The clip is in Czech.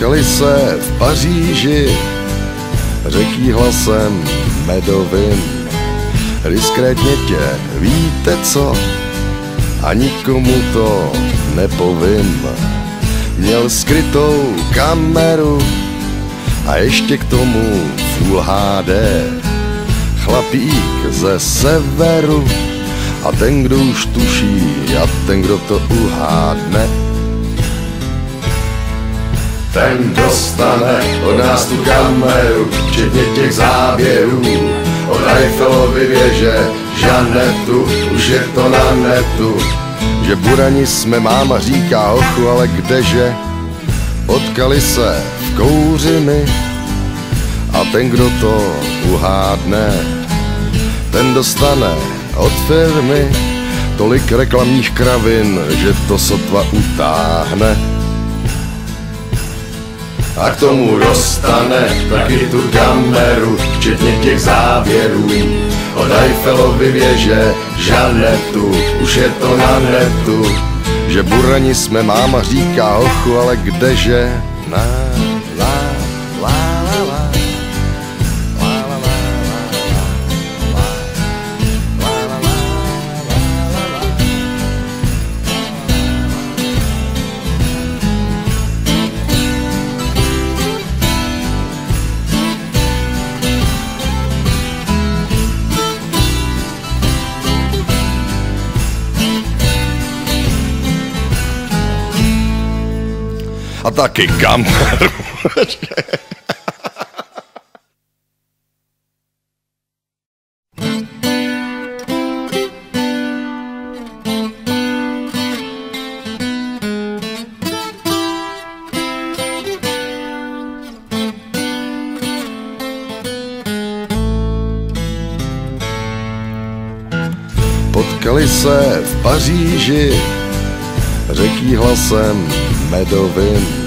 Potkali se v Paříži, řeký hlasem medovým. Diskrétně tě, víte co, a nikomu to nepovím. Měl skrytou kameru a ještě k tomu Full HD. Chlapík ze severu a ten, kdo už tuší a ten, kdo to uhádne, ten dostane od nás tu kameru, včetně těch záběrů od Eiffelovy věže, Žanetu, už je to na netu. Že burani jsme, máma říká hochu, ale kdeže? Potkali se v kouřimi a ten, kdo to uhádne, ten dostane od firmy tolik reklamních kravin, že to sotva utáhne. A k tomu dostane taky tu kameru, včetně těch záběrů od Eiffelovy věže, Žanetu, už je to na netu. Že burani jsme, máma říká hochu, ale kdeže? Na, la, la, la, la. A taky kameru. Potkali se v Paříži, řeký hlasem medovým.